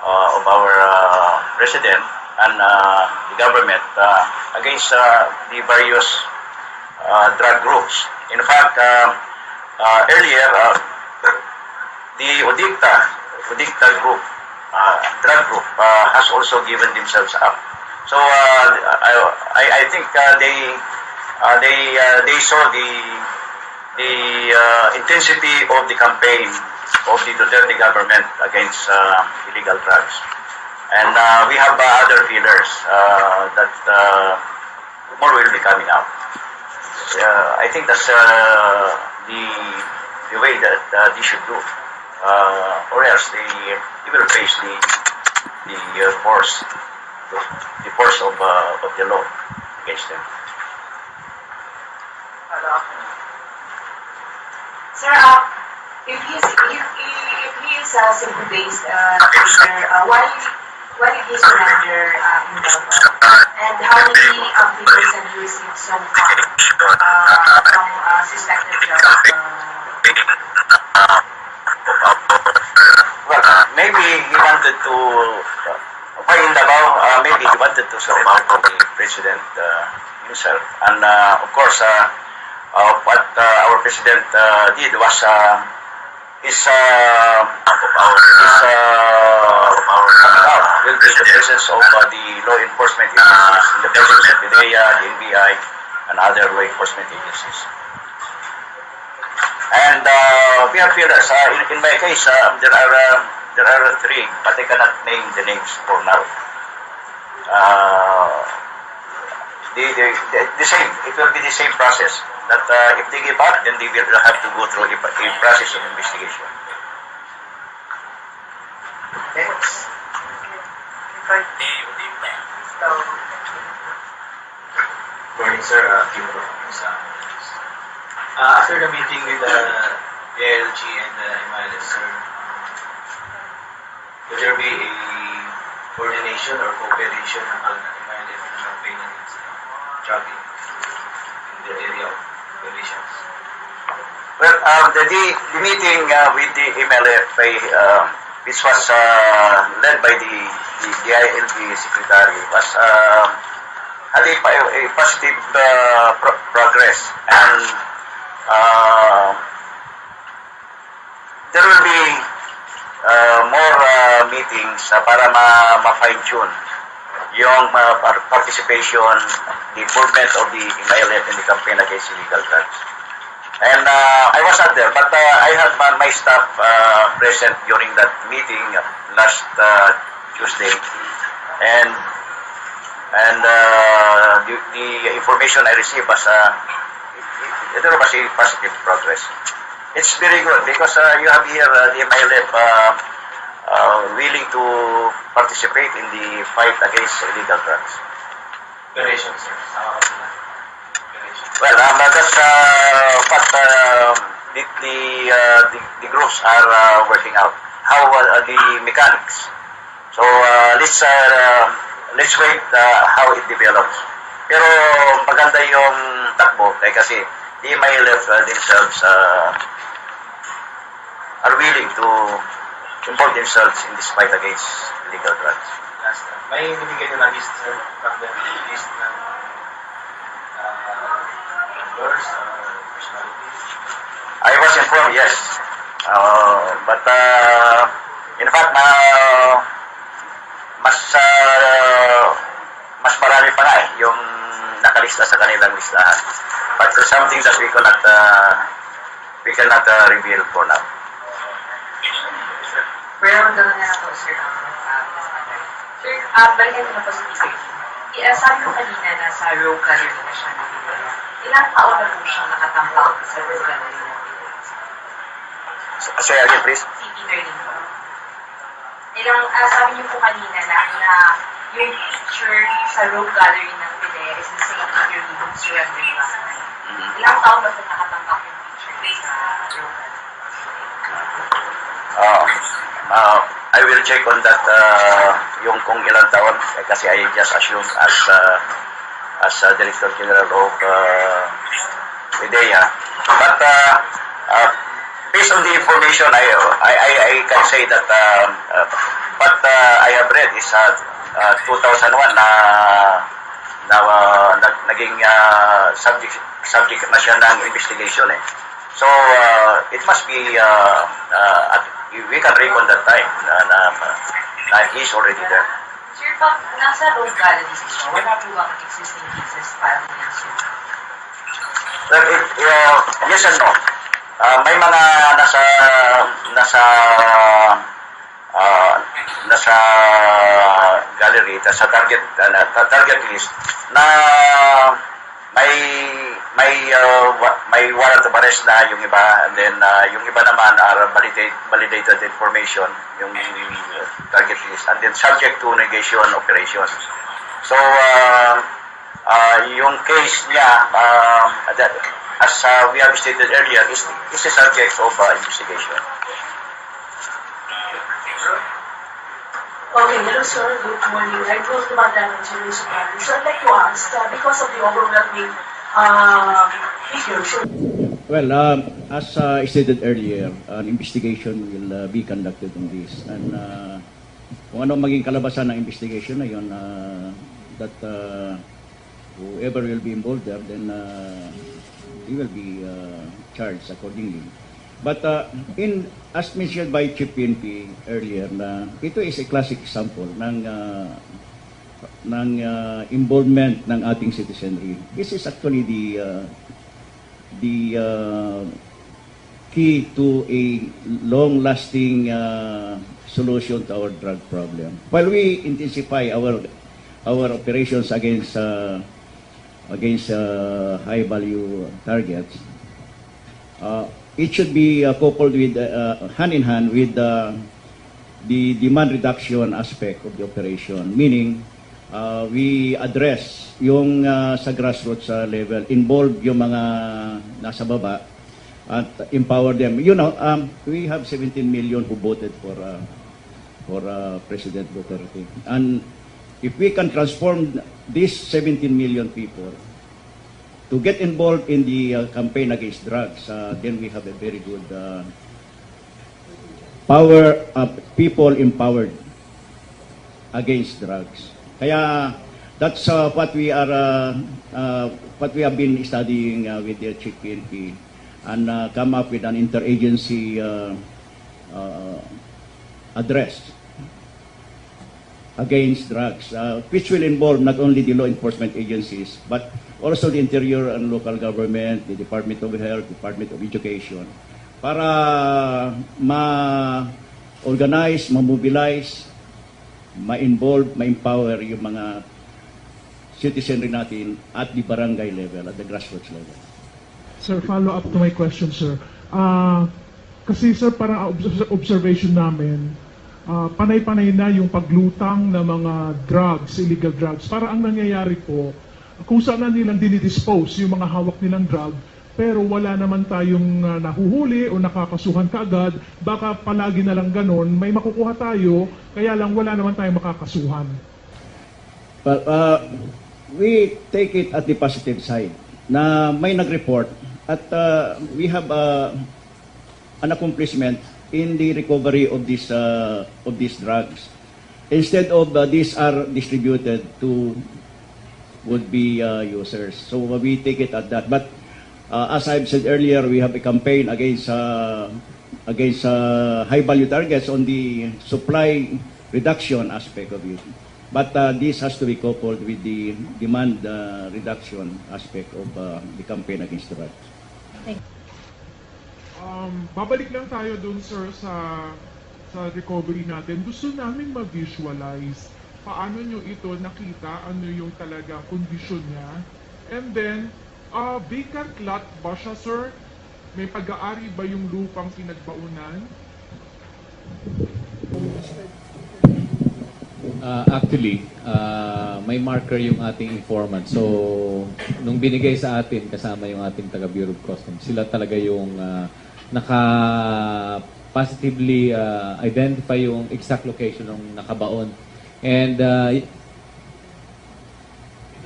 of our president and the government against the various drug groups. In fact, earlier, the Udikta group, drug group, has also given themselves up. So I think they saw the intensity of the campaign of the Duterte government against illegal drugs, and we have other feelers that more will be coming out. I think that's the way that they should do, or else they will face the force of the law against them. Sir, if he is Cebu-based leader, why did he surrender in Davao? And how many figures have you received so far from suspected drug? Well, maybe he wanted to, in Davao, maybe he wanted to surrender to the president himself. And of course, what our president did was his coming out will be the presence of the law enforcement agencies, in the presence of PIDEA, the NBI, and other law enforcement agencies. And we have feelers. In my case, there are three, but I cannot name the names for now. The same. It will be the same process. That if they give up, then they will have to go through a process of investigation. Morning, sir. After the meeting with the ALG and the MLS, sir, will there be a coordination or cooperation among MILF and campaign against drugging in the area of operations? Well, the meeting with the MLF, which was led by the ILB secretary, was had a positive progress, and there will be more meetings para ma-fine-tune yung participation, the involvement of the MILF in the campaign against illegal drugs. And I was not there, but I had my staff present during that meeting last Tuesday, and the information I received was there was a positive progress. It's very good because you have here the MILF willing to participate in the fight against illegal drugs. Operations, sir. Well, that's what the groups are working out. How the mechanics. So let's wait how it develops. Pero maganda yung takbo kasi the MILF themselves are willing to involve themselves in this fight against illegal drugs. Last time, may nabigyan na list, sir, from the list ng members or personalities? I was informed, yes. But in fact, mas marami pa nga yung nakalista sa kanilang listahan. But something that we cannot reveal for now. Pero gano'n na po, sir. Sir, balikan ko na po sa teaser. Sabi ko kanina na sa row gallery na siya nabibigay. Ilang taon na po siyang nakatambak sa row gallery na nabibigay? Say again, please. Si Peter din po. Sabi niyo po kanina na yung picture sa row gallery ng Pide is the same Peter din yung surrender back. Ilang taon ba ito nakatambak yung picture sa row gallery? I will check on that yung kung ilang taon kasi I just assume as Director General of PIDEA. But based on the information, I can say that what I have read is 2001 naging subject na siya ng investigation eh. So it must be we can recall that time na he's already there. Sir, pag nasa road galleries ito, wala po bang existing cases filed against you? Well, yes and no. May mga nasa gallery, sa target list na may warrant of arrest na yung iba, and then yung iba naman are validated information, yung target list, and then subject to negation operation. So yung case niya, as we have stated earlier, is a subject of investigation. Okay, hello sir, good morning. I close the Madam Jerry Supari. So I'd like to ask, because of the overwhelming figures, Well, as stated earlier, an investigation will be conducted on this. And kung ano maging kalabasan ng investigation na yun, that whoever will be involved there, then he will be charged accordingly. But as mentioned by Chief PNP earlier, na ito is a classic example ng involvement ng ating citizenry. This is actually the key to a long-lasting solution to our drug problem. While we intensify our operations against high-value targets, it should be coupled with hand in hand with the demand reduction aspect of the operation. Meaning, we address yung sa grassroots level, involve yung mga nasa baba at empower them. You know, we have 17 million who voted for President Duterte, and if we can transform these 17 million people to get involved in the campaign against drugs, then we have a very good people empowered against drugs. Kaya that's what we have been studying with the Chief PNP, and come up with an interagency address against drugs, which will involve not only the law enforcement agencies, but also the interior and local government, the Department of Health, Department of Education, para ma-organize, ma-mobilize, ma-involve, ma-empower yung mga citizenry natin at the barangay level, at the grassroots level. Sir, follow up to my question, sir. Kasi sir, parang observation namin, panay-panay na yung paglutang ng mga drugs, illegal drugs. Para ang nangyayari po, kung saan na nilang dinidispose yung mga hawak nilang drug, pero wala naman tayong nahuhuli o nakakasuhan kaagad, baka palagi na lang ganon, may makukuha tayo, kaya lang wala naman tayong makakasuhan. But we take it at the positive side, na may nag-report at we have an accomplishment in the recovery of these drugs. Instead of these are distributed to would-be users. So we take it at that. But as I've said earlier, we have a campaign against high-value targets on the supply reduction aspect of it. But this has to be coupled with the demand reduction aspect of the campaign against drugs. Babalik lang tayo dun, sir, sa recovery natin. Gusto namin ma-visualize paano nyo ito nakita, ano yung talaga kondisyon niya. And then, vacant lot ba siya, sir? May pag-aari ba yung lupang pinagbaunan? Actually, may marker yung ating informant. So, nung binigay sa atin, kasama yung ating taga Bureau of Customs, sila talaga yung naka-positively identify yung exact location ng nakabaon. And ito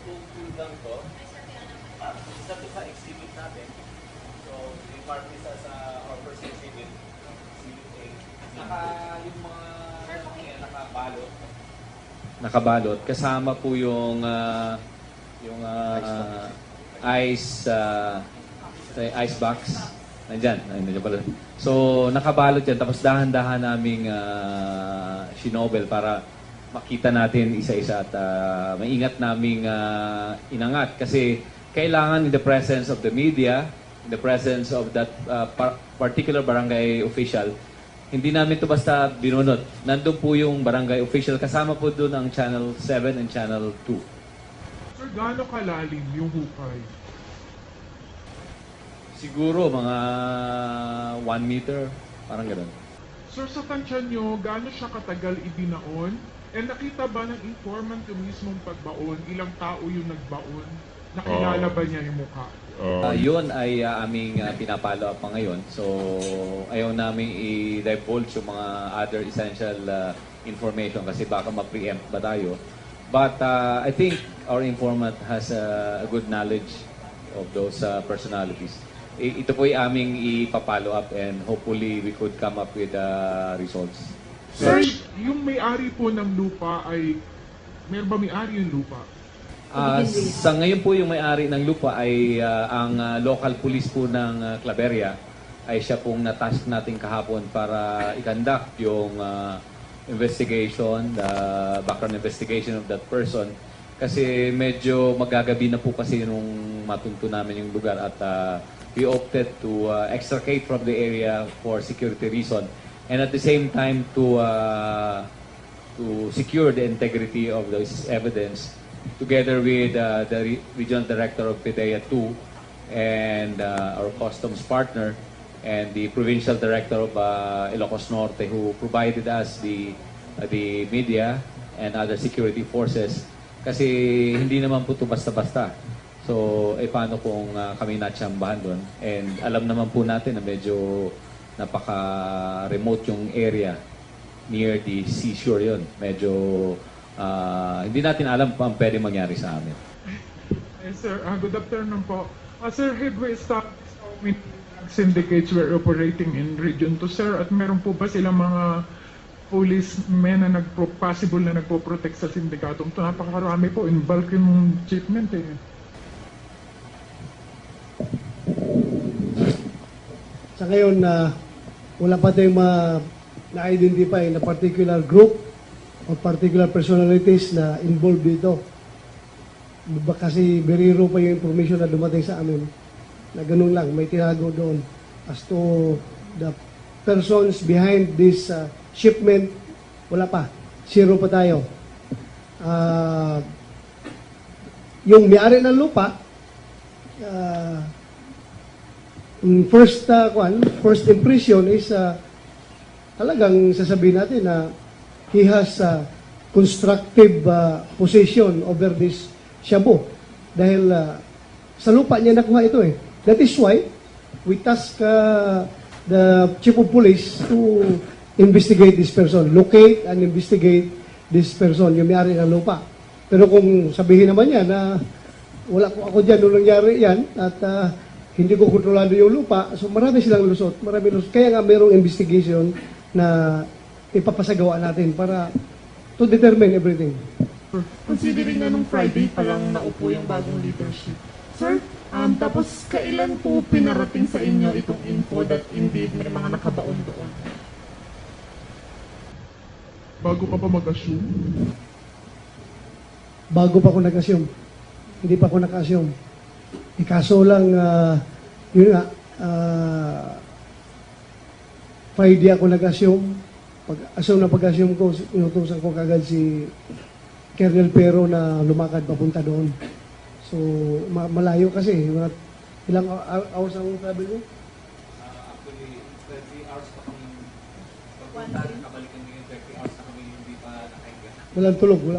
pong kulang to, isa to sa exhibit natin. So, So, yung parties sa our first exhibit, CUA, yung mga nakabalot. Nakabalot. Kasama po yung ice box. Nandiyan pala. So, nakabalot yan. Tapos dahan-dahan naming sinobel para makita natin isa-isa at maingat naming inangat. Kasi kailangan in the presence of the media, in the presence of that particular barangay official, hindi namin ito basta binunot. Nandun po yung barangay official. Kasama po doon ang Channel 7 and Channel 2. Sir, gaano kalalim yung hukay? Siguro mga 1 meter, parang gano'n. Sir, sa tansya nyo, gaano siya katagal ibinaon? And nakita ba ng informant yung mismong pagbaon? Ilang tao yung nagbaon? Nakilala ba niya yung mukha? Yun ay aming pinapalo up pa ngayon. So, ayaw namin i-divulge yung mga other essential information kasi baka ma-preempt ba tayo. But I think our informant has a good knowledge of those personalities. Ito po ay aming ipapalo up and hopefully we could come up with results. Sir, yung may-ari po ng lupa ay... Meron ba may-ari yung lupa? Sa ngayon po yung may-ari ng lupa ay ang local police po ng Claveria ay siya pong natask natin kahapon para i-conduct yung investigation, the background investigation of that person. Kasi medyo magagabi na po kasi nung matunto namin yung lugar at we opted to extricate from the area for security reason and at the same time to secure the integrity of this evidence together with the regional director of PDEA 2 and our customs partner and the provincial director of Ilocos Norte who provided us the media and other security forces kasi hindi naman po ito basta-basta. So, paano kung kami natsambahan doon? And alam naman po natin na medyo napaka-remote yung area near the seashore yun. Medyo hindi natin alam pa ang pwede mangyari sa amin. Yes, sir. Good afternoon po. Sir, Headway Stock syndicates were operating in Region 2, sir. At meron po ba silang mga policemen na possible na nagpo-protect sa sindikato? Ito napakarami po. In bulk yung shipment eh. Sa ngayon, wala pa tayong na-identify na particular group o particular personalities na involved dito. Kasi beriro pa yung information na dumating sa amin na ganun lang, may tinago doon as to the persons behind this shipment. Wala pa. Zero pa tayo. Yung may-ari ng lupa, first impression is talagang sasabihin natin na he has constructive possession over this shabu. Dahil sa lupa niya nakuha ito eh. That is why we task the chief of police to investigate this person, locate and investigate this person, yung may-ari ng lupa. Pero kung sabihin naman niya na wala ko ako dyan nung nangyari yan at hindi ko kontrolado yung lupa, so marami silang lusot, Kaya nga mayroong investigation na ipapasagawa natin para to determine everything. Considering na nung Friday pa lang naupo yung bagong leadership. Sir, tapos kailan po pinarating sa inyo itong info that indeed may mga nakabaon doon? Bago ka pa mag-assume? Bago pa ako nag-assume. Hindi pa ako naka-assume. Kaso lang, yun nga, Friday ako nag-assume. Pag-assume ko, inutusan ko kagad si Colonel Pero na lumakad papunta doon. So, malayo kasi. Ilang hours ang travel mo? Actually, 30 hours pa kami kabalikan ngayon, 30 hours na kami hindi pa nakahinga. Wala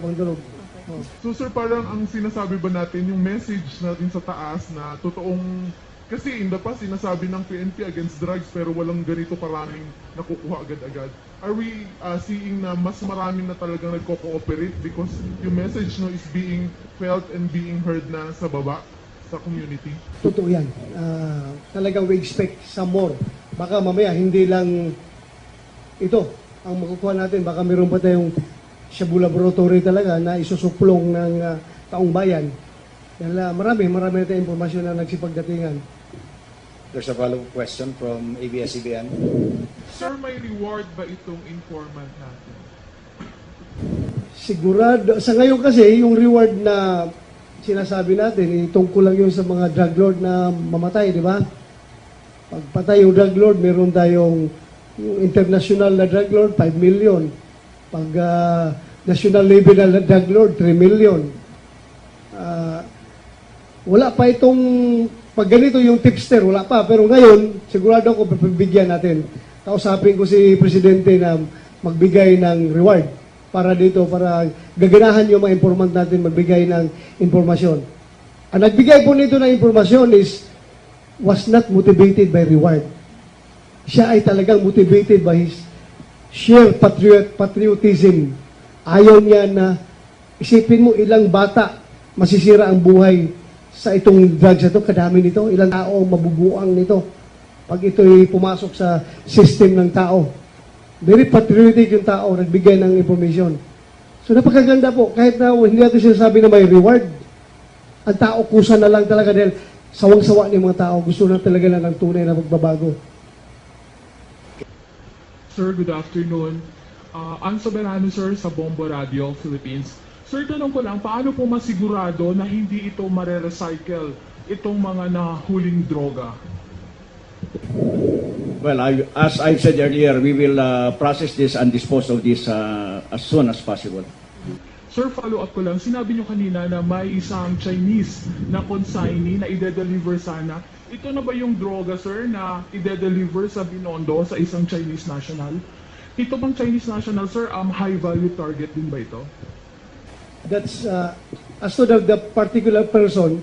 pang tulog. Oh. So sir, parang ang sinasabi ba natin, yung message natin sa taas na totoong, kasi in the past sinasabi ng PNP against drugs pero walang ganito karaming nakukuha agad-agad. Are we seeing na mas maraming na talagang nagko-cooperate because yung message no is being felt and being heard na sa baba? sa community? Totoo yan. Talagang we expect some more. Baka mamaya hindi lang ito ang makukuha natin. Baka meron pa tayong Shabu Laboratory talaga na isusuplong ng taong bayan. Dahil marami na tayong impormasyon na nagsipagdatingan. There's a follow-up question from ABS-CBN. Sir, may reward ba itong informant natin? Sigurado. Sa ngayon kasi, yung reward na sinasabi natin, tungkol lang yun sa mga drug lord na mamatay, di ba? Pag patay yung drug lord, meron tayong yung international na drug lord, 5 million. Pag national level na drug lord, 3 million. Wala pa itong, pag ganito yung tipster, wala pa. Pero ngayon, sigurado ako, pagbigyan natin. Kausapin ko si Presidente na magbigay ng reward para dito, para gaganahan yung mga informant natin magbigay ng informasyon. Ang nagbigay po nito ng informasyon was not motivated by reward. Siya ay talagang motivated by his sheer patriotism. Ayaw niya na, isipin mo ilang bata masisira ang buhay sa itong drugs na ito, kadami nito, ilang tao mabubuang nito pag ito'y pumasok sa system ng tao. Very patriotic yung tao, nagbigay ng information. So napakaganda po, kahit na hindi natin sinasabi na may reward, ang tao kusa na lang talaga dahil sawang-sawa ng mga tao, gusto na talaga ng tunay na magbabago. Sir, good afternoon. Ang Soberano, sir, sa Bombo Radio, Philippines. Sir, tanong ko lang, paano po masigurado na hindi ito mare-recycle, itong mga nahuling droga? Well, as I've said earlier, we will process this and dispose of this as soon as possible. Sir, follow-up ko lang. Sinabi nyo kanina na may isang Chinese na consignee na ide-deliver sana. Ito na ba yung droga, sir, na ide-deliver sa Binondo sa isang Chinese national? Ito bang Chinese national, sir, high-value target din ba ito? That's, as to the particular person,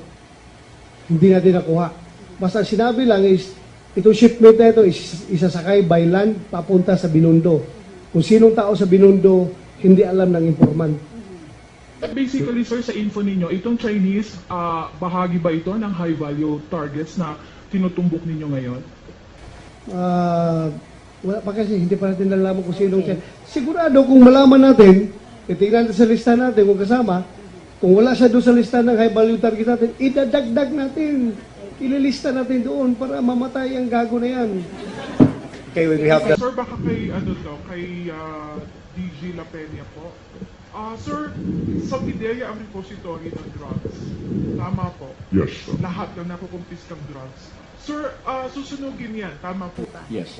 hindi natin nakuha. Basta sinabi lang is, itong shipment na ito isasakay by land papunta sa Binondo. Kung sinong tao sa Binondo, hindi alam ng informant. Basically, sir, sa info ninyo, itong Chinese, bahagi ba ito ng high-value targets na tinutumbok ninyo ngayon? Wala pa kasi, hindi pa natin nalaman kung sinong siya. Sigurado kung malaman natin, titignan natin sa lista natin kung kasama, kung wala siya doon sa lista ng high-value target natin, idadagdag natin. Ililista natin doon para mamatay ang gago na yan. Okay, we have the... Sir, baka kay, kay DG La Peña po. Sir, sa PIDEA ang repository ng drugs. Tama po? Yes, sir. Lahat ng nakukumpiskang drugs. Sir, susunugin yan. Tama po? Yes.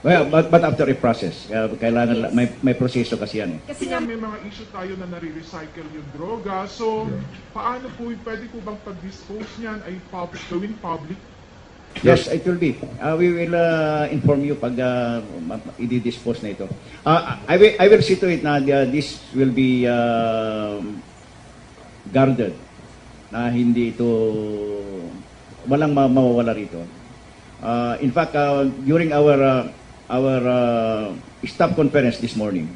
Well, but after a process, kailangan may proseso kasi yan eh. Kasi nga may mga issue tayo na nare-recycle yung droga. So, paano po, pwede po bang pag-dispose niyan ay gawin public? Yes, it will be. We will inform you pag i-dispose na ito. I will see to it na this will be guarded, na hindi ito, walang mawawala rito. In fact, during our staff conference this morning,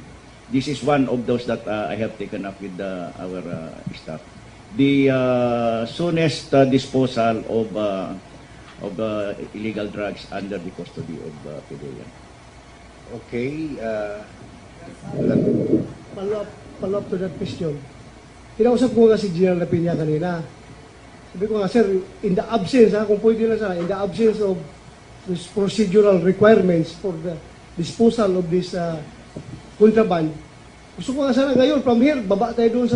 this is one of those that I have taken up with our staff. The soonest disposal of illegal drugs under the custody of PIDEA. Okay. Follow up to that question. Kinausap ko nga si General Lapina kanina. Sabi ko nga, sir, in the absence, kung pwede na sana, in the absence of these procedural requirements for the disposal of this contraband, gusto ko nga sana ngayon, from here, baba tayo doon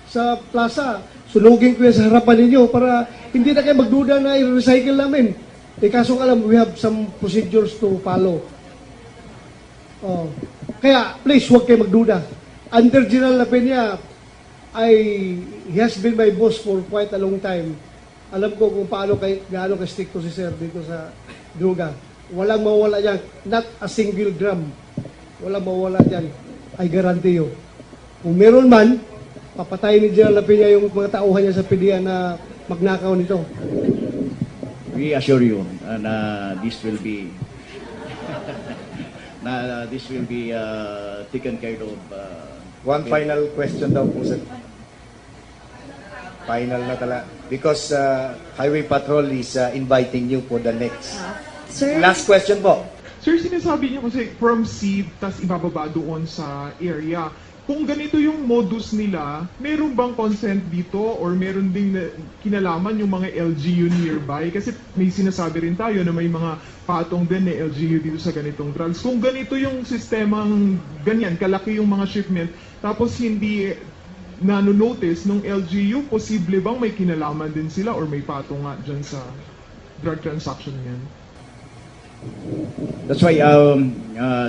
sa plaza, sunugin ko yan sa harapan ninyo para hindi na kayo magduda na i-recycle namin. Kaso alam, we have some procedures to follow. Kaya, please, huwag kayo magduda. Under General Lapena, he has been my boss for quite a long time. Alam ko kung gaano ka-stricto si sir dito sa droga. Walang mawala dyan. Not a single gram. Walang mawala dyan. I guarantee you. Kung meron man, papatayin ni General Lapena yung mga tauhan niya sa PIDEA na magnakaw nito. We assure you na this will be taken care of. One final question daw po, sir. Final na talaga. Because Highway Patrol is inviting you for the next. Sir, Last question po. Sir, sinasabi niyo kasi from seed, tas ibababa doon sa area. Kung ganito yung modus nila, meron bang consent dito or meron ding kinalaman yung mga LGU nearby? Kasi may sinasabi rin tayo na may mga patong din na LGU dito sa ganitong drugs. Kung ganito yung sistemang ganyan, kalaki yung mga shipment, tapos hindi nanonotice nung LGU, posible bang may kinalaman din sila or may patong nga dyan sa drug transaction yan? That's why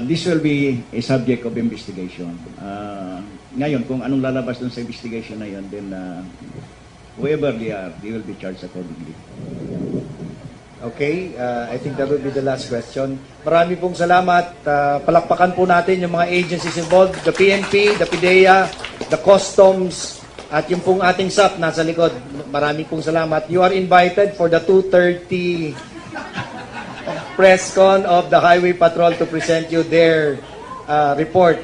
this will be a subject of investigation. Ngayon, kung anong lalabas dun sa investigation na yun, then whoever they are, they will be charged accordingly. Okay, I think that will be the last question. Marami pong salamat. Palakpakan po natin yung mga agencies involved, the PNP, the PIDEA, the Customs, at yung pong ating SAP nasa likod. Marami pong salamat. You are invited for the 2:30 press con of the Highway Patrol to present you their report.